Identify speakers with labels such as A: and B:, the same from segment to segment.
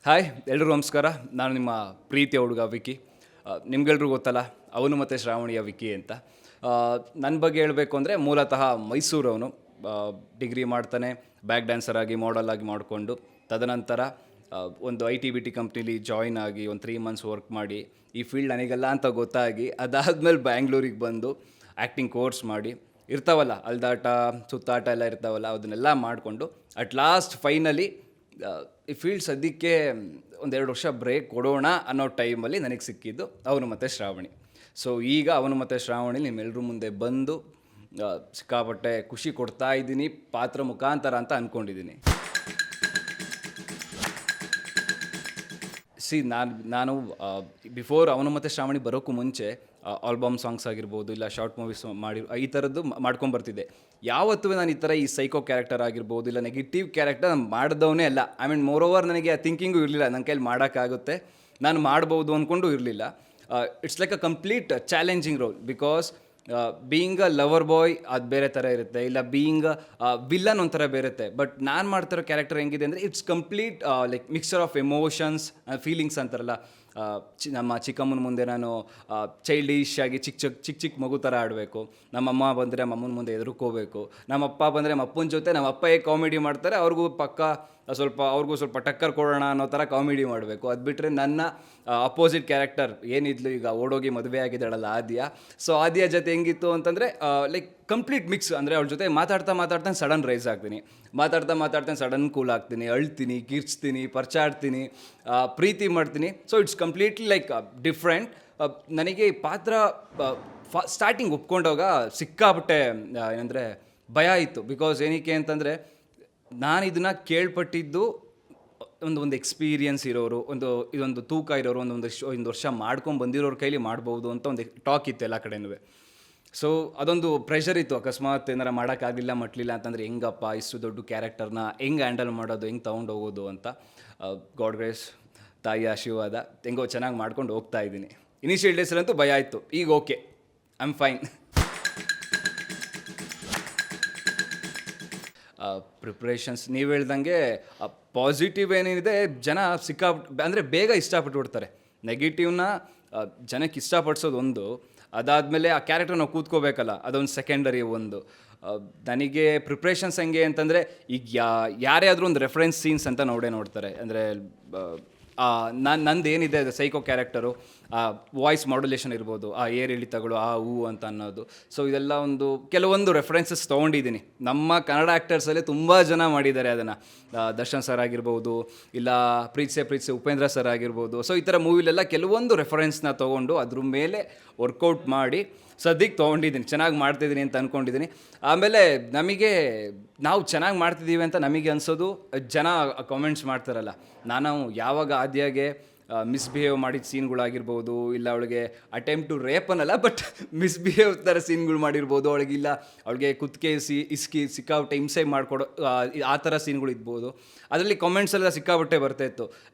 A: Hi ಎಲ್ರಿಗೂ ನಮಸ್ಕಾರ. ನಾನು ನಿಮ್ಮ ಪ್ರೀತಿಯ ಹುಡುಗ ವಿಕ್ಕಿ. ನಿಮ್ಗೆಲ್ರಿಗೂ ಗೊತ್ತಲ್ಲ, ಅವನು ಮತ್ತು ಶ್ರಾವಣಿಯ ವಿಕ್ಕಿ ಅಂತ. ನನ್ನ ಬಗ್ಗೆ ಹೇಳಬೇಕು ಅಂದರೆ ಮೂಲತಃ ಮೈಸೂರವನು. ಡಿಗ್ರಿ ಮಾಡ್ತಾನೆ, ಬ್ಯಾಕ್ ಡ್ಯಾನ್ಸರ್ ಆಗಿ ಮಾಡಲ್ ಆಗಿ ಮಾಡಿಕೊಂಡು ತದನಂತರ ಒಂದು ITBT ಕಂಪ್ನೀಲಿ ಜಾಯ್ನ್ ಆಗಿ ಒಂದು 3 months ವರ್ಕ್ ಮಾಡಿ ಈ ಫೀಲ್ಡ್ ನನಗೆಲ್ಲ ಅಂತ ಗೊತ್ತಾಗಿ ಅದಾದಮೇಲೆ ಬ್ಯಾಂಗ್ಳೂರಿಗೆ ಬಂದು ಆ್ಯಕ್ಟಿಂಗ್ ಕೋರ್ಸ್ ಮಾಡಿ ಇರ್ತಾವಲ್ಲ ಅಲ್ದಾಟ ಸುತ್ತಾಟ ಎಲ್ಲ ಇರ್ತಾವಲ್ಲ, ಅದನ್ನೆಲ್ಲ ಮಾಡಿಕೊಂಡು ಅಟ್ ಲಾಸ್ಟ್ ಫೈನಲಿ ಈ ಫೀಲ್ಡ್ ಸದ್ಯಕ್ಕೆ 1-2 ವರ್ಷ ಬ್ರೇಕ್ ಕೊಡೋಣ ಅನ್ನೋ ಟೈಮಲ್ಲಿ ನನಗೆ ಸಿಕ್ಕಿದ್ದು ಅವನು ಮತ್ತು ಶ್ರಾವಣಿ. ಸೊ ಈಗ ಅವನು ಮತ್ತು ಶ್ರಾವಣಿ ನಿಮ್ಮೆಲ್ಲರ ಮುಂದೆ ಬಂದು ಸಿಕ್ಕಾಪಟ್ಟೆ ಖುಷಿ ಕೊಡ್ತಾ ಇದ್ದೀನಿ ಪಾತ್ರ ಮುಖಾಂತರ ಅಂತ ಅಂದ್ಕೊಂಡಿದ್ದೀನಿ. ನಾನು ಬಿಫೋರ್ ಅವನು ಮತ್ತು ಶ್ರಾವಣಿ ಬರೋಕ್ಕೂ ಮುಂಚೆ ಆಲ್ಬಮ್ ಸಾಂಗ್ಸ್ ಆಗಿರ್ಬೋದು, ಇಲ್ಲ ಶಾರ್ಟ್ ಮೂವೀಸ್ ಈ ಥರದ್ದು ಮಾಡ್ಕೊಂಬರ್ತಿದ್ದೆ. ಯಾವತ್ತೂ ನಾನು ಈ ಥರ ಈ ಸೈಕೋ ಕ್ಯಾರೆಕ್ಟರ್ ಆಗಿರ್ಬೋದು, ಇಲ್ಲ ನೆಗೆಟಿವ್ ಕ್ಯಾರೆಕ್ಟರ್ ನಾನು ಮಾಡಿದವನೇ ಅಲ್ಲ. ಮೋರ್ ಓವರ್ ನನಗೆ ಆ ಥಿಂಕಿಂಗು ಇರಲಿಲ್ಲ, ನನ್ನ ಕೈಲಿ ಮಾಡೋಕ್ಕಾಗುತ್ತೆ, ನಾನು ಮಾಡ್ಬೋದು ಅಂದ್ಕೊಂಡು ಇರಲಿಲ್ಲ. It's like a complete challenging role. Because being a lover boy ಅದು ಬೇರೆ ಥರ ಇರುತ್ತೆ, ಇಲ್ಲ ಬೀಯಿಂಗ್ ವಿಲ್ಲನ್ ಒಂಥರ ಬೇರೆ ಇರುತ್ತೆ. ಬಟ್ ನಾನು ಮಾಡ್ತಿರೋ ಕ್ಯಾರೆಕ್ಟರ್ ಹೆಂಗಿದೆ ಅಂದರೆ it's complete like mixture of emotions feelings ಅಂತಾರಲ್ಲ. ನಮ್ಮ ಚಿಕ್ಕಮ್ಮನ ಮುಂದೆ ನಾನು ಚೈಲ್ಡಿಶ್ ಆಗಿ ಚಿಕ್ಕ ಮಗು ಥರ ಆಡಬೇಕು. ನಮ್ಮಮ್ಮ ಬಂದರೆ ನಮ್ಮಮ್ಮನ ಮುಂದೆ ಎದುರ್ಕೋಬೇಕು. ನಮ್ಮಪ್ಪ ಬಂದರೆ ನಮ್ಮಪ್ಪನ ಜೊತೆ ನಮ್ಮಪ್ಪ ಹೇಗೆ ಕಾಮಿಡಿ ಮಾಡ್ತಾರೆ ಅವ್ರಿಗೂ ಸ್ವಲ್ಪ ಟಕ್ಕರ್ ಕೊಡೋಣ ಅನ್ನೋ ಥರ ಕಾಮಿಡಿ ಮಾಡಬೇಕು. ಅದು ಬಿಟ್ಟರೆ ನನ್ನ ಅಪೋಸಿಟ್ ಕ್ಯಾರೆಕ್ಟರ್ ಏನಿದ್ಲು, ಈಗ ಓಡೋಗಿ ಮದುವೆ ಆಗಿದ್ದಾಳಲ್ಲ ಆದ್ಯ. ಸೊ ಆದ್ಯ ಜೊತೆ ಹೆಂಗಿತ್ತು ಅಂತಂದರೆ ಲೈಕ್ ಕಂಪ್ಲೀಟ್ ಮಿಕ್ಸ್. ಅಂದರೆ ಅವ್ಳ ಜೊತೆ ಮಾತಾಡ್ತಾ ಸಡನ್ ರೈಸ್ ಆಗ್ತೀನಿ, ಮಾತಾಡ್ತಾ ಸಡನ್ ಕೂಲ್ ಆಗ್ತೀನಿ, ಅಳ್ತೀನಿ, ಕಿರ್ಚ್ತೀನಿ, ಪರ್ಚಾಡ್ತೀನಿ, ಪ್ರೀತಿ ಮಾಡ್ತೀನಿ. So it's completely like different. ನನಗೆ ಈ ಪಾತ್ರ ಸ್ಟಾರ್ಟಿಂಗ್ ಒಪ್ಕೊಂಡಾಗ ಸಿಕ್ಕಾಬಿಟ್ಟೆ ಏನಂದರೆ ಭಯ ಇತ್ತು. ಬಿಕಾಸ್ ಏನಕ್ಕೆ ಅಂತಂದರೆ ನಾನು ಇದನ್ನು ಕೇಳ್ಪಟ್ಟಿದ್ದು ಒಂದು ಎಕ್ಸ್ಪೀರಿಯನ್ಸ್ ಇರೋರು, ಇದೊಂದು ತೂಕ ಇರೋರು, ಒಂದು ವರ್ಷ ಮಾಡ್ಕೊಂಡು ಬಂದಿರೋರ ಕೈಲಿ ಮಾಡ್ಬೋದು ಅಂತ ಒಂದು ಟಾಕ್ ಇತ್ತು ಎಲ್ಲ ಕಡೆನೂ. ಸೊ ಅದೊಂದು ಪ್ರೆಷರ್ ಇತ್ತು. ಅಕಸ್ಮಾತ್ ಏನಾರ ಮಾಡೋಕ್ಕಾಗಲಿಲ್ಲ ಮಟ್ಲಿಲ್ಲ ಅಂತಂದರೆ ಹೆಂಗಪ್ಪ ಇಷ್ಟು ದೊಡ್ಡ ಕ್ಯಾರೆಕ್ಟರ್ನ ಹೆಂಗೆ ಹ್ಯಾಂಡಲ್ ಮಾಡೋದು, ಹೆಂಗೆ ತೊಗೊಂಡೋಗೋದು ಅಂತ. ಗಾಡ್ ಗ್ರೇಸ್, ತಾಯಿ ಆಶೀರ್ವಾದ, ಹೆಂಗೋ ಚೆನ್ನಾಗಿ ಮಾಡ್ಕೊಂಡು ಹೋಗ್ತಾ ಇದ್ದೀನಿ. ಇನಿಷಿಯಲ್ ಡೇಸಲ್ಲಂತೂ ಭಯ ಆಯಿತು, ಈಗ okay, I am fine. Preparations ನೀವು ಹೇಳ್ದಂಗೆ ಪಾಸಿಟಿವ್ ಏನೇನಿದೆ ಜನ ಅಂದರೆ ಬೇಗ ಇಷ್ಟಪಟ್ಬಿಡ್ತಾರೆ. ನೆಗೆಟಿವ್ನ ಜನಕ್ಕೆ ಇಷ್ಟಪಡಿಸೋದು ಒಂದು, ಅದಾದಮೇಲೆ ಆ ಕ್ಯಾರೆಕ್ಟರ್ ನಾವು ಕೂತ್ಕೋಬೇಕಲ್ಲ, ಅದೊಂದು ಸೆಕೆಂಡರಿ ಒಂದು. ನನಗೆ ಪ್ರಿಪ್ರೇಷನ್ಸ್ ಹೆಂಗೆ ಅಂತಂದರೆ ಈಗ ಯಾರೇ ಆದರೂ ಒಂದು ರೆಫರೆನ್ಸ್ ಸೀನ್ಸ್ ಅಂತ ನೋಡ್ತಾರೆ. ಅಂದರೆ ನಂದು ಏನಿದೆ ಅದು ಸೈಕೋ ಕ್ಯಾರೆಕ್ಟರು, ವಾಯ್ಸ್ ಮಾಡ್ಯುಲೇಷನ್ ಇರ್ಬೋದು, ಆ ಏರ್ ಇಳಿತಗಳು, ಆ ಹೂ ಅಂತ ಅನ್ನೋದು. ಸೊ ಇದೆಲ್ಲ ಕೆಲವೊಂದು ರೆಫರೆನ್ಸಸ್ ತೊಗೊಂಡಿದ್ದೀನಿ. ನಮ್ಮ ಕನ್ನಡ ಆ್ಯಕ್ಟರ್ಸಲ್ಲೇ ತುಂಬ ಜನ ಮಾಡಿದ್ದಾರೆ ಅದನ್ನು. ದರ್ಶನ್ ಸರ್ ಆಗಿರ್ಬೋದು, ಇಲ್ಲ ಪ್ರೀತ್ಸೆ ಉಪೇಂದ್ರ ಸರ್ ಆಗಿರ್ಬೋದು. ಸೊ ಈ ಥರ ಮೂವಿಲೆಲ್ಲ ಕೆಲವೊಂದು ರೆಫರೆನ್ಸ್ನ ತೊಗೊಂಡು ಅದ್ರ ಮೇಲೆ ವರ್ಕೌಟ್ ಮಾಡಿ ಸದ್ಯಕ್ಕೆ ತೊಗೊಂಡಿದ್ದೀನಿ, ಚೆನ್ನಾಗಿ ಮಾಡ್ತಿದ್ದೀನಿ ಅಂತ ಅಂದ್ಕೊಂಡಿದ್ದೀನಿ. ಆಮೇಲೆ ನಾವು ಚೆನ್ನಾಗಿ ಮಾಡ್ತಿದ್ದೀವಿ ಅಂತ ನಮಗೆ ಅನಿಸೋದು ಜನ ಕಾಮೆಂಟ್ಸ್ ಮಾಡ್ತಾರಲ್ಲ. ನಾನು ಯಾವಾಗ ಆದ್ಯಾಗೆ ಮಿಸ್ಬಿಹೇವ್ ಮಾಡಿದ ಸೀನ್ಗಳಾಗಿರ್ಬೋದು, ಇಲ್ಲ ಅವಳಿಗೆ ಅಟೆಂಪ್ಟ್ ಟು ರೇಪ್ ಅನ್ನಲ್ಲ, ಬಟ್ ಮಿಸ್ಬಿಹೇವ್ ಥರ ಸೀನ್ಗಳು ಮಾಡಿರ್ಬೋದು, ಅವಳಿಗೆ ಕುತ್ತಿಗೆ ಇಸ್ಕಿ ಸಿಕ್ಕಾಬಿಟ್ಟೆ ಹಿಂಸೆ ಮಾಡಿಕೊಡೋ ಆ ಥರ ಸೀನ್ಗಳು ಇದ್ಬೋದು. ಅದರಲ್ಲಿ ಕಾಮೆಂಟ್ಸೆಲ್ಲ ಸಿಕ್ಕಾಬಿಟ್ಟೆ ಬರ್ತಾಯಿತ್ತು,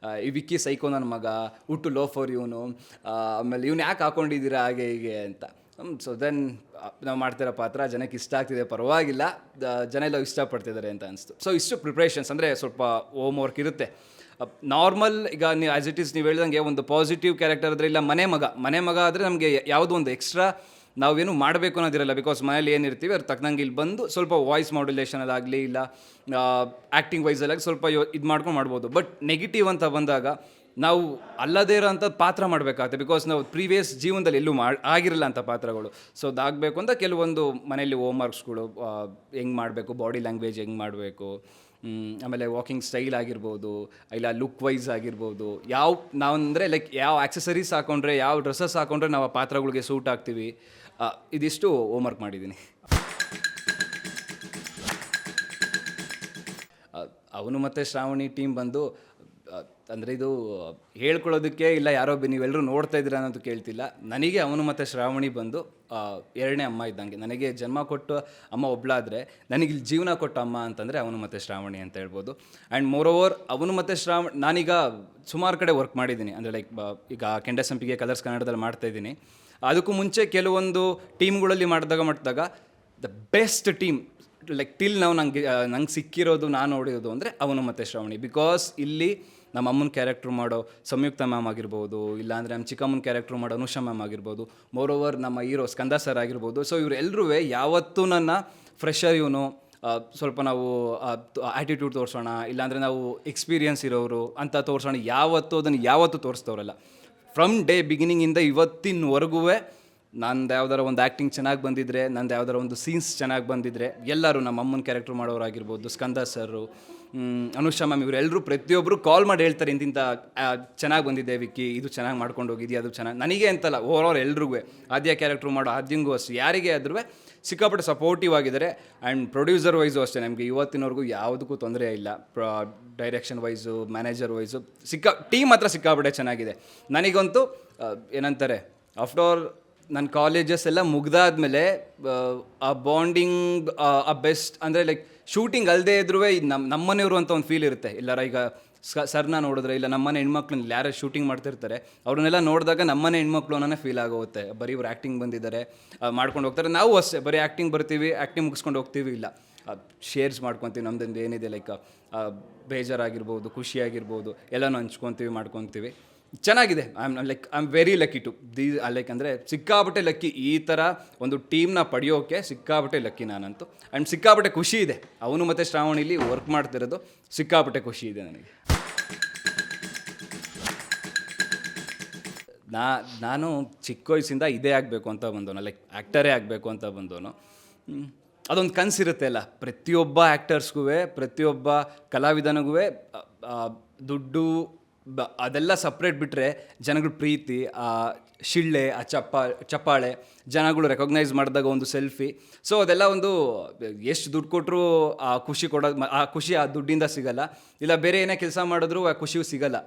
A: ಈ ವಿಕ್ಕಿ ಸೈಕೋ ನನ್ನ ಮಗ, ಹುಟ್ಟು ಲೋಫರ್ ಇವನು, ಆಮೇಲೆ ಇವನು ಯಾಕೆ ಹಾಕ್ಕೊಂಡಿದ್ದೀರಾ ಹಾಗೆ ಹೀಗೆ ಅಂತ. ಸೊ ದೆನ್ ನಾವು ಮಾಡ್ತಿರೋ ಪಾತ್ರ ಜನಕ್ಕೆ ಇಷ್ಟ ಆಗ್ತಿದೆ, ಪರವಾಗಿಲ್ಲ, ಜನ ಎಲ್ಲ ಇಷ್ಟಪಡ್ತಿದ್ದಾರೆ ಅಂತ ಅನಿಸ್ತು. ಸೊ ಇಷ್ಟು ಪ್ರಿಪ್ರೇಷನ್ಸ್. ಅಂದರೆ ಸ್ವಲ್ಪ ಹೋಮ್ ವರ್ಕ್ ಇರುತ್ತೆ. ನಾರ್ಮಲ್ ಈಗ ನೀವು ಆ್ಯಸ್ ಇಟ್ ಈಸ್ ನೀವು ಹೇಳ್ದಂಗೆ ಒಂದು ಪಾಸಿಟಿವ್ ಕ್ಯಾರೆಕ್ಟರ್ ಆದರೆ, ಇಲ್ಲ ಮನೆ ಮಗ ಆದರೆ ನಮಗೆ ಯಾವುದೋ ಒಂದು ಎಕ್ಸ್ಟ್ರಾ ನಾವೇನು ಮಾಡಬೇಕು ಅನ್ನೋದಿರಲ್ಲ. ಬಿಕಾಸ್ ಮನೇಲಿ ಏನಿರ್ತೀವಿ ಅದ್ರ ತಕ್ಕನಂಗೆ ಇಲ್ಲಿ ಬಂದು ಸ್ವಲ್ಪ ವಾಯ್ಸ್ ಮಾಡ್ಯುಲೇಷನಲ್ಲಾಗಲಿ, ಇಲ್ಲ ಆ್ಯಕ್ಟಿಂಗ್ ವೈಸಲ್ಲಾಗಿ ಸ್ವಲ್ಪ ಇದು ಮಾಡ್ಬೋದು. ಬಟ್ ನೆಗೆಟಿವ್ ಅಂತ ಬಂದಾಗ ನಾವು ಅಲ್ಲದೇ ಇರೋಂಥ ಪಾತ್ರ ಮಾಡಬೇಕಾಗುತ್ತೆ. ಬಿಕಾಸ್ ನಾವು ಪ್ರೀವಿಯಸ್ ಜೀವನದಲ್ಲಿ ಎಲ್ಲೂ ಆಗಿರಲ್ಲ ಅಂಥ ಪಾತ್ರಗಳು. ಸೊ ಅದಾಗಬೇಕು ಅಂತ ಕೆಲವೊಂದು ಮನೆಯಲ್ಲಿ ಹೋಮ್ ವರ್ಕ್ಸ್ಗಳು, ಹೆಂಗೆ ಮಾಡಬೇಕು, ಬಾಡಿ ಲ್ಯಾಂಗ್ವೇಜ್ ಹೆಂಗೆ ಮಾಡಬೇಕು, ಆಮೇಲೆ ವಾಕಿಂಗ್ ಸ್ಟೈಲ್ ಆಗಿರ್ಬೋದು, ಇಲ್ಲ ಲುಕ್ ವೈಸ್ ಆಗಿರ್ಬೋದು, ನಾವು ಅಂದರೆ ಲೈಕ್ ಯಾವ ಆಕ್ಸೆಸರೀಸ್ ಹಾಕೊಂಡ್ರೆ, ಯಾವ ಡ್ರೆಸ್ಸಸ್ ಹಾಕೊಂಡ್ರೆ ನಾವು ಆ ಪಾತ್ರಗಳಿಗೆ ಸೂಟ್ ಆಗ್ತೀವಿ, ಇದಿಷ್ಟು ಹೋಮ್ ವರ್ಕ್ ಮಾಡಿದ್ದೀನಿ. ಅವನು ಮತ್ತು ಶ್ರಾವಣಿ ಟೀಮ್ ಬಂದು ಅಂದರೆ ಇದು ಹೇಳ್ಕೊಳ್ಳೋದಕ್ಕೆ ಇಲ್ಲ, ಯಾರೋ ನೀವೆಲ್ಲರೂ ನೋಡ್ತಾ ಇದ್ದೀರಾ ಅನ್ನೋದು ಕೇಳ್ತಿಲ್ಲ. ನನಗೆ ಅವನು ಮತ್ತು ಶ್ರಾವಣಿ ಬಂದು ಎರಡನೇ ಅಮ್ಮ ಇದ್ದಂಗೆ. ನನಗೆ ಜನ್ಮ ಕೊಟ್ಟು ಅಮ್ಮ ಒಬ್ಬಳಾದರೆ, ನನಗೆ ಜೀವನ ಕೊಟ್ಟ ಅಮ್ಮ ಅಂತಂದರೆ ಅವನು ಮತ್ತು ಶ್ರಾವಣಿ ಅಂತ ಹೇಳ್ಬೋದು. ಆ್ಯಂಡ್ ಮೋರ್ ಓವರ್ ಅವನು ಮತ್ತು ನಾನೀಗ ಸುಮಾರು ಕಡೆ ವರ್ಕ್ ಮಾಡಿದ್ದೀನಿ. ಅಂದರೆ ಲೈಕ್ ಈಗ ಕೆಂಡಸಂಪಿಗೆ ಕಲರ್ಸ್ ಕನ್ನಡದಲ್ಲಿ ಮಾಡ್ತಾಯಿದ್ದೀನಿ. ಅದಕ್ಕೂ ಮುಂಚೆ ಕೆಲವೊಂದು ಟೀಮ್ಗಳಲ್ಲಿ ಮಾಡಿದಾಗ the best team like till ನಾವು ನಂಗೆ ಸಿಕ್ಕಿರೋದು, ನಾನು ನೋಡಿರೋದು ಅಂದರೆ ಅವನು ಮತ್ತು ಶ್ರಾವಣಿ. ಬಿಕಾಸ್ ಇಲ್ಲಿ ನಮ್ಮ ಅಮ್ಮನ ಕ್ಯಾರೆಕ್ಟ್ರ್ ಮಾಡೋ ಸಂಯುಕ್ತ ಮ್ಯಾಮ್ ಆಗಿರ್ಬೋದು, ಇಲ್ಲಾಂದರೆ ನಮ್ಮ ಚಿಕ್ಕಮ್ಮನ ಕ್ಯಾರೆಕ್ಟ್ರ್ ಮಾಡೋ ಅನುಷಾ ಮ್ಯಾಮ್ ಆಗಿರ್ಬೋದು, ಮೋರೋವರ್ ನಮ್ಮ ಹೀರೋ ಸ್ಕಂದ ಸರ್ ಆಗಿರ್ಬೋದು. ಸೊ ಇವರೆಲ್ಲರೂ ಯಾವತ್ತೂ ನನ್ನ ಫ್ರೆಶರ್ ಇವನು, ಸ್ವಲ್ಪ ನಾವು ಆ್ಯಟಿಟ್ಯೂಡ್ ತೋರಿಸೋಣ, ಇಲ್ಲಾಂದರೆ ನಾವು ಎಕ್ಸ್ಪೀರಿಯನ್ಸ್ ಇರೋರು ಅಂತ ತೋರಿಸೋಣ, ಯಾವತ್ತೂ ತೋರಿಸ್ತವ್ರಲ್ಲ. ಫ್ರಮ್ ಡೇ ಬಿಗಿನಿಂಗಿಂದ ಇವತ್ತಿನವರೆಗೂ ನಂದು ಯಾವ್ದಾರ ಒಂದು ಆ್ಯಕ್ಟಿಂಗ್ ಚೆನ್ನಾಗಿ ಬಂದಿದ್ದರೆ, ನಂದು ಯಾವ್ದಾರ ಒಂದು ಸೀನ್ಸ್ ಚೆನ್ನಾಗಿ ಬಂದಿದ್ದರೆ ಎಲ್ಲರೂ ನಮ್ಮ ಅಮ್ಮನ ಕ್ಯಾರೆಕ್ಟ್ರ್ ಮಾಡೋರಾಗಿರ್ಬೋದು, ಸ್ಕಂದ ಸರು, ಅನುಷಾ ಮ್ಯಾಮ್, ಇವರೆಲ್ಲರೂ ಪ್ರತಿಯೊಬ್ಬರು ಕಾಲ್ ಮಾಡಿ ಹೇಳ್ತಾರೆ ಇಂತಿಂಥ ಚೆನ್ನಾಗಿ ಬಂದಿದೆ ವಿಕ್ಕಿ, ಇದು ಚೆನ್ನಾಗಿ ಮಾಡ್ಕೊಂಡು ಹೋಗಿದ್ಯಾ, ಅದು ಚೆನ್ನಾಗಿ, ನನಗೆ ಅಂತಲ್ಲ ಓವರ್ ಎಲ್ರಿಗೂ, ಆದ್ಯ ಕ್ಯಾರೆಕ್ಟ್ರ್ ಮಾಡೋ ಆದ್ಯಂಗೂ ಅಷ್ಟು ಯಾರಿಗೆ ಆದ್ರೂ ಸಿಕ್ಕಾಪಟ್ಟೆ ಸಪೋರ್ಟಿವ್ ಆಗಿದ್ದಾರೆ. ಆ್ಯಂಡ್ ಪ್ರೊಡ್ಯೂಸರ್ ವೈಸು ಅಷ್ಟೇ, ನಮಗೆ ಇವತ್ತಿನವರೆಗೂ ಯಾವುದಕ್ಕೂ ತೊಂದರೆ ಇಲ್ಲ. Direction wise, manager wise team ಮಾತ್ರ ಸಿಕ್ಕಾಪಟ್ಟೆ ಚೆನ್ನಾಗಿದೆ. ನನಗಂತೂ ಏನಂತಾರೆ, ಆಫ್ಟರ್ ಆಲ್ ನನ್ನ ಕಾಲೇಜಸ್ ಎಲ್ಲ ಮುಗ್ದಾದ್ಮೇಲೆ ಆ ಬಾಂಡಿಂಗ್ ಆ ಬೆಸ್ಟ್ ಅಂದರೆ ಲೈಕ್ ಶೂಟಿಂಗ್ ಅಲ್ಲದೆ ಇದ್ರೂ ನಮ್ಮನೆಯವರು ಅಂತ ಒಂದು ಫೀಲ್ ಇರುತ್ತೆ. ಇಲ್ಲಾರ ಈಗ ಸರ್ನ ನೋಡಿದ್ರೆ, ಇಲ್ಲ ನಮ್ಮನೆ ಹೆಣ್ಮಕ್ಳನ್ನ ಯಾರು ಶೂಟಿಂಗ್ ಮಾಡ್ತಿರ್ತಾರೆ ಅವ್ರನ್ನೆಲ್ಲ ನೋಡಿದಾಗ ನಮ್ಮನೆ ಹೆಣ್ಮಕ್ಳು ಅನ್ನೋನೇ ಫೀಲ್ ಆಗೋಗುತ್ತೆ. ಬರೀ ಇವ್ರು ಆ್ಯಕ್ಟಿಂಗ್ ಬಂದಿದ್ದಾರೆ ಮಾಡ್ಕೊಂಡು ಹೋಗ್ತಾರೆ, ನಾವು ಅಷ್ಟೇ ಬರೀ ಆ್ಯಕ್ಟಿಂಗ್ ಬರ್ತೀವಿ, ಆ್ಯಕ್ಟಿಂಗ್ ಮುಗಿಸ್ಕೊಂಡು ಹೋಗ್ತೀವಿ. ಇಲ್ಲ, ಶೇರ್ಸ್ ಮಾಡ್ಕೊತೀವಿ, ನಮ್ದು ಏನಿದೆ ಲೈಕ್ ಬೇಜಾರಾಗಿರ್ಬೋದು, ಖುಷಿಯಾಗಿರ್ಬೋದು, ಎಲ್ಲನೂ ಹಂಚ್ಕೊತೀವಿ, ಮಾಡ್ಕೊತೀವಿ. ಚೆನ್ನಾಗಿದೆ. I am very lucky to like ಅಂದರೆ ಸಿಕ್ಕಾಪಟ್ಟೆ ಲಕ್ಕಿ. ಈ ಥರ ಒಂದು ಟೀಮ್ನ ಪಡೆಯೋಕ್ಕೆ ಸಿಕ್ಕಾಪಟ್ಟೆ ಲಕ್ಕಿ ನಾನಂತೂ. ಆ್ಯಂಡ್ ಸಿಕ್ಕಾಪಟ್ಟೆ ಖುಷಿ ಇದೆ ಅವನು ಮತ್ತು ಶ್ರಾವಣಿಲಿ ವರ್ಕ್ ಮಾಡ್ತಿರೋದು, ಸಿಕ್ಕಾಪಟ್ಟೆ ಖುಷಿ ಇದೆ ನನಗೆ. ನಾನು ಚಿಕ್ಕ ವಯಸ್ಸಿಂದ ಇದೇ ಆಗಬೇಕು ಅಂತ ಬಂದವನು, ಲೈಕ್ ಆ್ಯಕ್ಟರೇ ಆಗಬೇಕು ಅಂತ ಬಂದವನು. ಅದೊಂದು ಕನಸಿರುತ್ತೆ ಅಲ್ಲ ಪ್ರತಿಯೊಬ್ಬ ಆ್ಯಕ್ಟರ್ಸ್ಗೂ, ಪ್ರತಿಯೊಬ್ಬ ಕಲಾವಿದನಿಗೂ. ದುಡ್ಡು ಅದೆಲ್ಲ ಸಪ್ರೇಟ್ ಬಿಟ್ಟರೆ ಜನಗಳ ಪ್ರೀತಿ, ಆ ಶಿಳ್ಳೆ, ಆ ಚಪ್ಪಾಳೆ, ಜನಗಳು ರೆಕಗ್ನೈಸ್ ಮಾಡಿದಾಗ ಒಂದು ಸೆಲ್ಫಿ, ಸೊ ಅದೆಲ್ಲ ಒಂದು ಎಷ್ಟು ದುಡ್ಡು ಕೊಟ್ಟರು ಆ ಖುಷಿ ಕೊಡೋದು, ಆ ಖುಷಿ ಆ ದುಡ್ಡಿಂದ ಸಿಗಲ್ಲ. ಇಲ್ಲ ಬೇರೆ ಏನೇ ಕೆಲಸ ಮಾಡಿದ್ರು ಆ ಖುಷಿಯೂ ಸಿಗಲ್ಲ.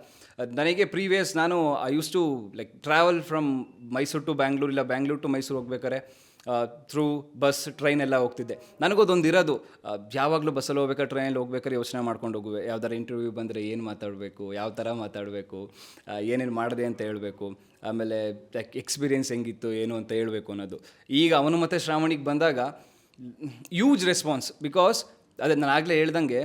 A: ನನಗೆ ಪ್ರೀವಿಯಸ್ ನಾನು I use to like travel from Mysore to Bangalore, ಇಲ್ಲ ಬ್ಯಾಂಗ್ಳೂರು ಟು ಮೈಸೂರು ಹೋಗ್ಬೇಕಾರೆ ಥ್ರೂ ಬಸ್, ಟ್ರೈನ್ ಎಲ್ಲ ಹೋಗ್ತಿದ್ದೆ. ನನಗೋದೊಂದು ಇರೋದು, ಯಾವಾಗಲೂ ಬಸ್ಸಲ್ಲಿ ಹೋಗ್ಬೇಕಾದ್ರೆ, ಟ್ರೈನಲ್ಲಿ ಹೋಗ್ಬೇಕಾದ್ರೆ ಯೋಚನೆ ಮಾಡ್ಕೊಂಡು ಹೋಗುವೆ, ಯಾವ್ದಾರು ಇಂಟರ್ವ್ಯೂ ಬಂದರೆ ಏನು ಮಾತಾಡಬೇಕು, ಯಾವ ಥರ ಮಾತಾಡಬೇಕು, ಏನೇನು ಮಾಡಿದೆ ಅಂತ ಹೇಳಬೇಕು, ಆಮೇಲೆ ಎಕ್ಸ್ಪೀರಿಯೆನ್ಸ್ ಹೆಂಗಿತ್ತು ಏನು ಅಂತ ಹೇಳಬೇಕು ಅನ್ನೋದು. ಈಗ ಅವನು ಮತ್ತು ಶ್ರಾವಣಿಗೆ ಬಂದಾಗ ಹ್ಯೂಜ್ ರೆಸ್ಪಾನ್ಸ್. ಬಿಕಾಸ್ ಅದೇ ನಾನು ಆಗಲೇ ಹೇಳ್ದಂಗೆ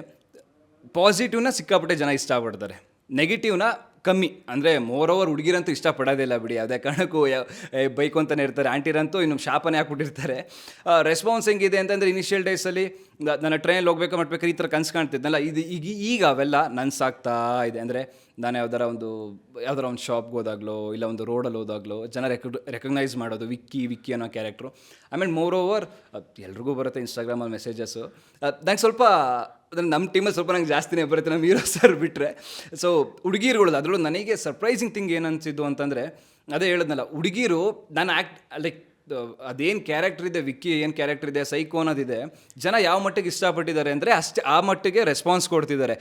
A: ಪಾಸಿಟಿವ್ನ ಸಿಕ್ಕಾಪಟ್ಟೆ ಜನ ಇಷ್ಟಪಡ್ತಾರೆ, ನೆಗೆಟಿವ್ನ ಕಮ್ಮಿ. ಅಂದರೆ ಮೋರೋವರ್ ಹುಡುಗಿರಂತೂ ಇಷ್ಟಪಡೋದಿಲ್ಲ ಬಿಡಿ, ಯಾವುದೇ ಕಾರಣಕ್ಕೂ ಬೈಕು ಅಂತಲೇ ಇರ್ತಾರೆ. ಆಂಟಿರಂತೂ ಇನ್ನು ಶಾಪನೇ ಹಾಕ್ಬಿಟ್ಟಿರ್ತಾರೆ. ರೆಸ್ಪಾನ್ಸ್ ಹೆಂಗಿದೆ ಅಂತಂದರೆ, ಇನಿಷಿಯಲ್ ಡೇಸಲ್ಲಿ ನಾನು ಟ್ರೈನಲ್ಲಿ ಹೋಗ್ಬೇಕಾದ್ರೆ ಈ ಥರ ಕನ್ಸು ಕಾಣ್ತಿದ್ನಲ್ಲ, ಈಗ ಅವೆಲ್ಲ ನನ್ಸಾಗ್ತಾ ಇದೆ. ಅಂದರೆ ನಾನು ಯಾವ್ದಾರ ಒಂದು ಶಾಪ್ಗೆ ಹೋದಾಗಲೋ, ಇಲ್ಲ ಒಂದು ರೋಡಲ್ಲಿ ಹೋದಾಗಲೋ ಜನ ರೆಕಗ್ನೈಸ್ ಮಾಡೋದು, ವಿಕ್ಕಿ ಅನ್ನೋ ಕ್ಯಾರೆಕ್ಟ್ರು. ಆಮೇಲೆ ಮೋರೋವರ್ ಎಲ್ರಿಗೂ ಬರುತ್ತೆ ಇನ್ಸ್ಟಾಗ್ರಾಮಲ್ಲಿ ಮೆಸೇಜಸ್ಸು. ನಂಗೆ ಸ್ವಲ್ಪ ಅಂದರೆ ನಮ್ಮ ಟೀಮಲ್ಲಿ ಸ್ವಲ್ಪ ನಂಗೆ ಜಾಸ್ತಿನೇ ಬರುತ್ತೆ, ನಮ್ಮ ಹೀರೋ ಸರ್ ಬಿಟ್ಟರೆ. ಸೊ ಹುಡುಗಿರುಗಳು ಅದರಲ್ಲೂ ನನಗೆ ಸರ್ಪ್ರೈಸಿಂಗ್ ಥಿಂಗ್ ಏನು ಅನಿಸಿದ್ದು ಅಂತಂದರೆ, ಅದೇ ಹೇಳಿದ್ನಲ್ಲ, ಹುಡುಗಿರು ನಾನು ಲೈಕ್ ಅದೇನು ಕ್ಯಾರೆಕ್ಟರ್ ಇದೆ, ವಿಕ್ಕಿ ಏನು ಕ್ಯಾರೆಕ್ಟರ್ ಇದೆ, ಸೈಕೋ ಅನ್ನೋದಿದೆ, ಜನ ಯಾವ ಮಟ್ಟಿಗೆ ಇಷ್ಟಪಟ್ಟಿದ್ದಾರೆ ಅಂದರೆ ಅಷ್ಟೇ ಆ ಮಟ್ಟಿಗೆ ರೆಸ್ಪಾನ್ಸ್ ಕೊಡ್ತಿದ್ದಾರೆ.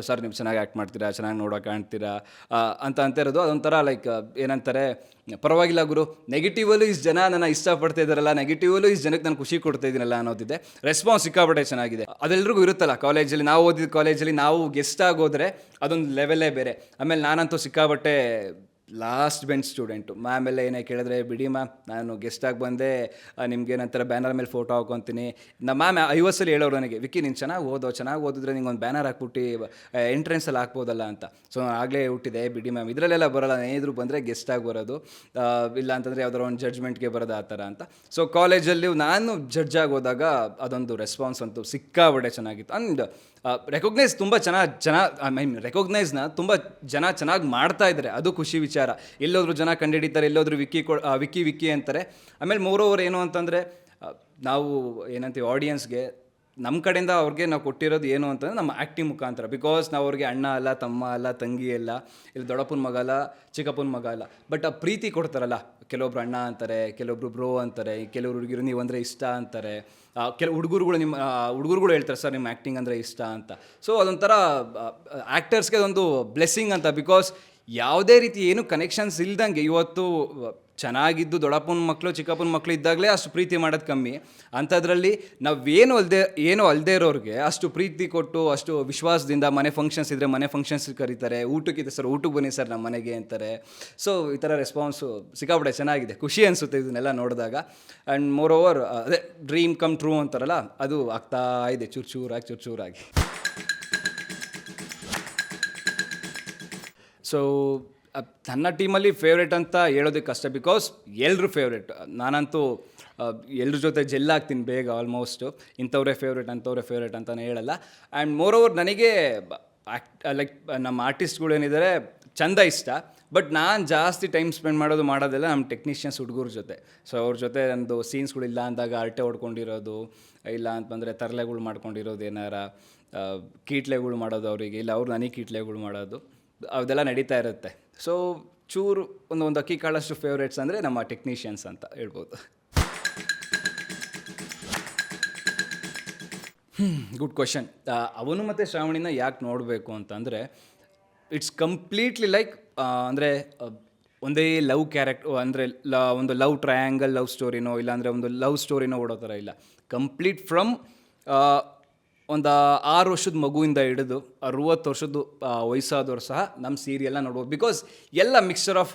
A: ಸರ್ ನೀವು ಚೆನ್ನಾಗಿ ಆ್ಯಕ್ಟ್ ಮಾಡ್ತೀರಾ, ಚೆನ್ನಾಗಿ ನೋಡೋಕೆ ಕಾಣ್ತೀರಾ ಅಂತ ಇರೋದು. ಅದೊಂಥರ ಲೈಕ್ ಏನಂತಾರೆ, ಪರವಾಗಿಲ್ಲ ಗುರು, ನೆಗೆಟಿವಲ್ಲೂ ಇಷ್ಟು ಜನ ನನ್ನ ಇಷ್ಟಪಡ್ತಾ ಇದ್ದಾರಲ್ಲ, ನೆಗೆಟಿವಲ್ಲೂ ಇಷ್ಟು ಜನಕ್ಕೆ ನಾನು ಖುಷಿ ಕೊಡ್ತಾ ಇದ್ದೀನಲ್ಲ ಅನ್ನೋದಿದೆ. ರೆಸ್ಪಾನ್ಸ್ ಸಿಕ್ಕಾಪಟ್ಟೆ ಚೆನ್ನಾಗಿದೆ. ಅದೆಲ್ಲರಿಗೂ ಇರುತ್ತಲ್ಲ, ಕಾಲೇಜಲ್ಲಿ ನಾವು ಓದಿದ ಕಾಲೇಜಲ್ಲಿ ನಾವು ಗೆಸ್ಟ್ ಆಗೋದ್ರೆ ಅದೊಂದು ಲೆವೆಲೇ ಬೇರೆ. ಆಮೇಲೆ ನಾನಂತೂ ಸಿಕ್ಕಾಪಟ್ಟೆ ಲಾಸ್ಟ್ ಬೆಂಚ್ ಸ್ಟೂಡೆಂಟು. ಮ್ಯಾಮ್ ಎಲ್ಲ ಏನೇ ಕೇಳಿದ್ರೆ, ಬಿಡಿ ಮ್ಯಾಮ್ ನಾನು ಗೆಸ್ಟಾಗಿ ಬಂದೆ, ನಿಮ್ಗೇನಂತಾರೆ ಬ್ಯಾನರ್ ಮೇಲೆ ಫೋಟೋ ಹಾಕೊತೀನಿ. ನಮ್ಮ ಮ್ಯಾಮ್ 50 ಸಲ ಹೇಳೋರು ನನಗೆ, ವಿಕ್ಕಿ ನೀನು ಚೆನ್ನಾಗಿ ಓದಿದ್ರೆ ನಿಂಗೆ ಒಂದು ಬ್ಯಾನರ್ ಹಾಕ್ಬಿಟ್ಟು ಎಂಟ್ರೆನ್ಸಲ್ಲಿ ಹಾಕ್ಬೋದಲ್ಲ ಅಂತ. ಸೊ ನಾನು ಆಗಲೇ ಹುಟ್ಟಿದೆ, ಬಿಡಿ ಮ್ಯಾಮ್ ಇದರಲ್ಲೆಲ್ಲ ಬರೋಲ್ಲ, ಏನಿದ್ರು ಬಂದರೆ ಗೆಸ್ಟಾಗಿ ಬರೋದು, ಇಲ್ಲ ಅಂತಂದರೆ ಯಾವ್ದಾರು ಒಂದು ಜಡ್ಜ್ಮೆಂಟ್ಗೆ ಬರೋದು ಆ ಥರ ಅಂತ. ಸೊ ಕಾಲೇಜಲ್ಲಿ ನಾನು ಜಡ್ಜಾಗಿ ಹೋದಾಗ ಅದೊಂದು ರೆಸ್ಪಾನ್ಸ್ ಅಂತೂ ಸಿಕ್ಕಾಬಡೆ ಚೆನ್ನಾಗಿತ್ತು. ಆ್ಯಂಡ್ ರೆಕಗ್ನೈಸ್ ತುಂಬ ರೆಕಗ್ನೈಸ್ನ ತುಂಬ ಜನ ಚೆನ್ನಾಗಿ ಮಾಡ್ತಾ ಇದ್ದಾರೆ, ಅದು ಖುಷಿ ವಿಚಾರ. ಎಲ್ಲೋದ್ರು ಜನ ಕಂಡುಹಿಡಿತಾರೆ, ಎಲ್ಲೋದ್ರು ವಿಕ್ಕಿ ಅಂತಾರೆ. ಆಮೇಲೆ ಮೋರೋವರ್ ಏನು ಅಂತಂದರೆ, ನಾವು ಏನಂತೀವಿ ಆಡಿಯನ್ಸ್ಗೆ ನಮ್ಮ ಕಡೆಯಿಂದ ಅವ್ರಿಗೆ ನಾವು ಕೊಟ್ಟಿರೋದು ಏನು ಅಂತಂದರೆ ನಮ್ಮ ಆ್ಯಕ್ಟಿಂಗ್ ಮುಖಾಂತರ. ಬಿಕಾಸ್ ನಾವು ಅವ್ರಿಗೆ ಅಣ್ಣ ಅಲ್ಲ, ತಮ್ಮ ಅಲ್ಲ, ತಂಗಿ ಅಲ್ಲ, ಇಲ್ಲಿ ದೊಡ್ಡಪ್ಪನ ಮಗ ಅಲ್ಲ, ಚಿಕ್ಕಪ್ಪನ ಮಗ ಅಲ್ಲ, ಬಟ್ ಆ ಪ್ರೀತಿ ಕೊಡ್ತಾರಲ್ಲ, ಕೆಲವೊಬ್ರು ಅಣ್ಣ ಅಂತಾರೆ, ಕೆಲವೊಬ್ರು ಬ್ರೋ ಅಂತಾರೆ, ಕೆಲವರು ಹುಡುಗಿರು ನೀವು ಅಂದರೆ ಇಷ್ಟ ಅಂತಾರೆ, ಕೆಲವು ಹುಡುಗರುಗಳು ಹೇಳ್ತಾರೆ ಸರ್ ನಿಮ್ಮ ಆ್ಯಕ್ಟಿಂಗ್ ಅಂದರೆ ಇಷ್ಟ ಅಂತ. ಸೊ ಅದೊಂಥರ ಆ್ಯಕ್ಟರ್ಸ್ಗೆ ಅದೊಂದು ಬ್ಲೆಸ್ಸಿಂಗ್ ಅಂತ. ಬಿಕಾಸ್ ಯಾವುದೇ ರೀತಿ ಏನು ಕನೆಕ್ಷನ್ಸ್ ಇಲ್ದಂಗೆ ಇವತ್ತು ಚೆನ್ನಾಗಿದ್ದು ದೊಡ್ಡಪ್ಪನ ಮಕ್ಕಳು, ಚಿಕ್ಕಪ್ಪನ ಮಕ್ಕಳು ಇದ್ದಾಗಲೇ ಅಷ್ಟು ಪ್ರೀತಿ ಮಾಡೋದು ಕಮ್ಮಿ. ಅಂಥದ್ರಲ್ಲಿ ನಾವೇನು ಅಲ್ಲದೆ ಇರೋರಿಗೆ ಅಷ್ಟು ಪ್ರೀತಿ ಕೊಟ್ಟು, ಅಷ್ಟು ವಿಶ್ವಾಸದಿಂದ ಮನೆ ಫಂಕ್ಷನ್ಸ್ ಇದ್ದರೆ ಮನೆ ಫಂಕ್ಷನ್ಸ್ಗೆ ಕರೀತಾರೆ, ಊಟಕ್ಕಿದೆ ಸರ್ ಊಟಕ್ಕೆ ಬನ್ನಿ ಸರ್ ನಮ್ಮ ಮನೆಗೆ ಅಂತಾರೆ. ಸೊ ಈ ಥರ ರೆಸ್ಪಾನ್ಸು ಸಿಕ್ಕಾಪಟ್ಟೆ ಚೆನ್ನಾಗಿದೆ, ಖುಷಿ ಅನಿಸುತ್ತೆ ಇದನ್ನೆಲ್ಲ ನೋಡಿದಾಗ. ಆ್ಯಂಡ್ ಮೋರ್ ಓವರ್ ಅದೇ ಡ್ರೀಮ್ ಕಮ್ ಟ್ರೂ ಅಂತಾರಲ್ಲ, ಅದು ಆಗ್ತಾ ಇದೆ ಚೂರಾಗಿ. ಸೊ ನನ್ನ ಟೀಮಲ್ಲಿ ಫೇವ್ರೇಟ್ ಅಂತ ಹೇಳೋದಕ್ಕೆ ಕಷ್ಟ, ಬಿಕಾಸ್ ಎಲ್ಲರೂ ಫೇವ್ರೇಟ್. ನಾನಂತೂ ಎಲ್ಲರ ಜೊತೆ ಜೆಲ್ ಆಗ್ತೀನಿ ಬೇಗ ಆಲ್ಮೋಸ್ಟು. ಇಂಥವ್ರೇ ಫೇವ್ರೇಟ್ ಅಂಥವ್ರೇ ಫೇವ್ರೇಟ್ ಅಂತಲೇ ಹೇಳಲ್ಲ. ಆ್ಯಂಡ್ ಮೋರ್ ಓವರ್ ನನಗೆ ಲೈಕ್ ನಮ್ಮ ಆರ್ಟಿಸ್ಟ್ಗಳು ಏನಿದ್ದಾರೆ ಚಂದ ಇಷ್ಟ, ಬಟ್ ನಾನು ಜಾಸ್ತಿ ಟೈಮ್ ಸ್ಪೆಂಡ್ ಮಾಡೋದೆಲ್ಲ ನಮ್ಮ ಟೆಕ್ನಿಷಿಯನ್ಸ್ ಹುಡುಗರ ಜೊತೆ. ಸೊ ಅವ್ರ ಜೊತೆ ನಂದು ಸೀನ್ಸ್ಗಳಿಲ್ಲ ಅಂದಾಗ ಅರಟೆ ಹೊಡ್ಕೊಂಡಿರೋದು, ಇಲ್ಲ ಅಂತಂದರೆ ತರಲೆಗಳು ಮಾಡ್ಕೊಂಡಿರೋದು, ಏನಾರ ಕೀಟ್ಲೆಗಳು ಮಾಡೋದು ಅವರಿಗೆ, ಇಲ್ಲ ಅವ್ರು ನನಗೆ ಕೀಟ್ಲೆಗಳು ಮಾಡೋದು, ಅದೆಲ್ಲ ನಡೀತಾ ಇರುತ್ತೆ. ಸೊ ಚೂರು ಒಂದು ಅಕ್ಕಿ ಕಾಳಷ್ಟು ಫೇವ್ರೇಟ್ಸ್ ಅಂದರೆ ನಮ್ಮ ಟೆಕ್ನಿಷಿಯನ್ಸ್ ಅಂತ ಹೇಳ್ಬೋದು. Good question. ಅವನು ಮತ್ತು ಶ್ರಾವಣಿನ ಯಾಕೆ ನೋಡಬೇಕು ಅಂತಂದರೆ, ಇಟ್ಸ್ ಕಂಪ್ಲೀಟ್ಲಿ ಲೈಕ್ ಅಂದರೆ ಒಂದೇ ಲವ್ ಕ್ಯಾರೆಕ್ಟರ್, ಅಂದರೆ ಒಂದು ಲವ್ ಟ್ರಯಾಂಗಲ್ ಲವ್ ಸ್ಟೋರಿನೋ ಇಲ್ಲಾಂದರೆ ಒಂದು ಲವ್ ಸ್ಟೋರಿನೋ ಓಡೋ ಥರ ಇಲ್ಲ. ಕಂಪ್ಲೀಟ್ ಫ್ರಮ್ ಒಂದು 6 ವರ್ಷದ ಮಗುವಿಂದ ಹಿಡಿದು 60 ವರ್ಷದ ವಯಸ್ಸಾದವ್ರು ಸಹ ನಮ್ಮ ಸೀರಿಯಲ್ನ ನೋಡ್ಬೋದು. ಬಿಕಾಸ್ ಎಲ್ಲ mixture of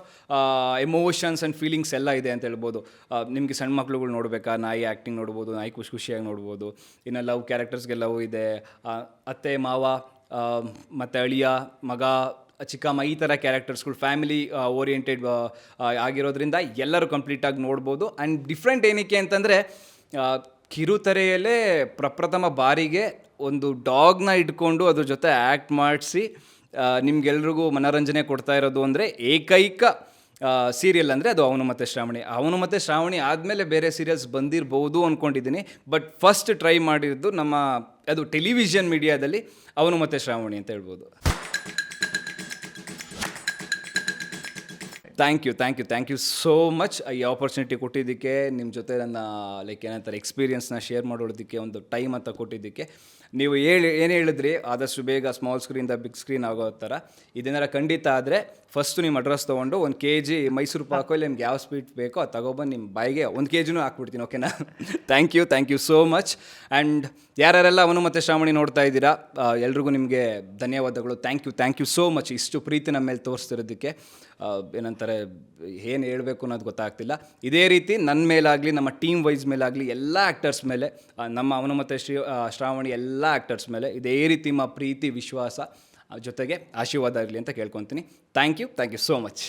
A: emotions and feelings ಎಲ್ಲ ಇದೆ ಅಂತ ಹೇಳ್ಬೋದು. ನಿಮಗೆ ಸಣ್ಣ ಮಕ್ಳುಗಳು ನೋಡಬೇಕಾ, ನಾಯಿ ಆ್ಯಕ್ಟಿಂಗ್ ನೋಡ್ಬೋದು, ನಾಯಿ ಖುಷಿಯಾಗಿ ನೋಡ್ಬೋದು. ಇನ್ನು ಲವ್ ಕ್ಯಾರೆಕ್ಟರ್ಸ್ಗೆ ಲವ್ ಇದೆ, ಅತ್ತೆ ಮಾವ ಮತ್ತು ಅಳಿಯ ಮಗ ಚಿಕ್ಕಮ್ಮ, ಈ ಥರ ಕ್ಯಾರೆಕ್ಟರ್ಸ್ಗಳು ಫ್ಯಾಮಿಲಿ ಓರಿಯೆಂಟೆಡ್ ಆಗಿರೋದ್ರಿಂದ ಎಲ್ಲರೂ ಕಂಪ್ಲೀಟಾಗಿ ನೋಡ್ಬೋದು. ಆ್ಯಂಡ್ ಡಿಫ್ರೆಂಟ್ ಏನಕ್ಕೆ ಅಂತಂದರೆ, ಕಿರುತೆರೆಯಲ್ಲೇ ಪ್ರಪ್ರಥಮ ಬಾರಿಗೆ ಒಂದು ಡಾಗ್ನ ಇಟ್ಕೊಂಡು ಅದ್ರ ಜೊತೆ ಆ್ಯಕ್ಟ್ ಮಾಡಿಸಿ ನಿಮ್ಗೆಲ್ರಿಗೂ ಮನೋರಂಜನೆ ಕೊಡ್ತಾ ಇರೋದು ಅಂದರೆ ಏಕೈಕ ಸೀರಿಯಲ್ ಅಂದರೆ ಅದು ಅವನು ಮತ್ತು ಶ್ರಾವಣಿ. ಅವನು ಮತ್ತು ಶ್ರಾವಣಿ ಆದಮೇಲೆ ಬೇರೆ ಸೀರಿಯಲ್ಸ್ ಬಂದಿರ್ಬೋದು ಅಂದ್ಕೊಂಡಿದ್ದೀನಿ, ಬಟ್ ಫಸ್ಟ್ ಟ್ರೈ ಮಾಡಿದ್ದು ಅದು ಟೆಲಿವಿಷನ್ ಮೀಡಿಯಾದಲ್ಲಿ ಅವನು ಮತ್ತು ಶ್ರಾವಣಿ ಅಂತ ಹೇಳ್ಬೋದು. ಥ್ಯಾಂಕ್ ಯು ಸೋ ಮಚ್ ಈ ಆಪರ್ಚುನಿಟಿ ಕೊಟ್ಟಿದ್ದಕ್ಕೆ, ನಿಮ್ಮ ಜೊತೆ ನನ್ನ ಲೈಕ್ ಏನಂತಾರೆ ಎಕ್ಸ್ಪೀರಿಯನ್ಸ್ನ ಶೇರ್ ಮಾಡೋದಕ್ಕೆ ಒಂದು ಟೈಮ್ ಅಂತ ಕೊಟ್ಟಿದ್ದಕ್ಕೆ. ನೀವು ಏನು ಹೇಳಿದ್ರಿ, ಆದಷ್ಟು ಬೇಗ ಸ್ಮಾಲ್ ಸ್ಕ್ರೀನಿಂದ ಬಿಗ್ ಸ್ಕ್ರೀನ್ ಆಗೋ ಥರ ಇದೇನಾರ ಖಂಡಿತ ಆದರೆ ಫಸ್ಟು ನಿಮ್ಮ ಅಡ್ರೆಸ್ ತೊಗೊಂಡು 1 kg ಮೈಸೂರು ಪಾಕು ಇಲ್ಲಿ ನಿಮ್ಗೆ ಯಾವ ಸ್ವೀಟ್ ಬೇಕೋ ಅದು ತಗೊಬಂದು ನಿಮ್ಮ ಬಾಯಿಗೆ 1 kgನೂ ಹಾಕ್ಬಿಡ್ತೀನಿ, ಓಕೆನಾ? Thank you so much. And ಯಾರ್ಯಾರೆಲ್ಲ ಅವನು ಮತ್ತು ಶ್ರಾವಣಿ ನೋಡ್ತಾ ಇದ್ದೀರಾ, ಎಲ್ರಿಗೂ ನಿಮಗೆ ಧನ್ಯವಾದಗಳು. ಥ್ಯಾಂಕ್ ಯು ಸೋ ಮಚ್ ಇಷ್ಟು ಪ್ರೀತಿ ನಮ್ಮ ಮೇಲೆ ತೋರಿಸ್ತಿರೋದಕ್ಕೆ. ಏನಂತಾರೆ ಏನು ಹೇಳಬೇಕು ಅನ್ನೋದು ಗೊತ್ತಾಗ್ತಿಲ್ಲ. ಇದೇ ರೀತಿ ನನ್ನ ಮೇಲಾಗಲಿ, ನಮ್ಮ ಟೀಮ್ ವೈಸ್ ಮೇಲಾಗಲಿ, ಎಲ್ಲ ಆ್ಯಕ್ಟರ್ಸ್ ಮೇಲೆ, ನಮ್ಮ ಅವನು ಮತ್ತು ಶ್ರಾವಣಿ ಎಲ್ಲ ಆ್ಯಕ್ಟರ್ಸ್ ಮೇಲೆ ಇದೇ ರೀತಿ ನಿಮ್ಮ ಪ್ರೀತಿ ವಿಶ್ವಾಸ ಜೊತೆಗೆ ಆಶೀರ್ವಾದ ಇರಲಿ ಅಂತ ಕೇಳ್ಕೊತೀನಿ. Thank you so much.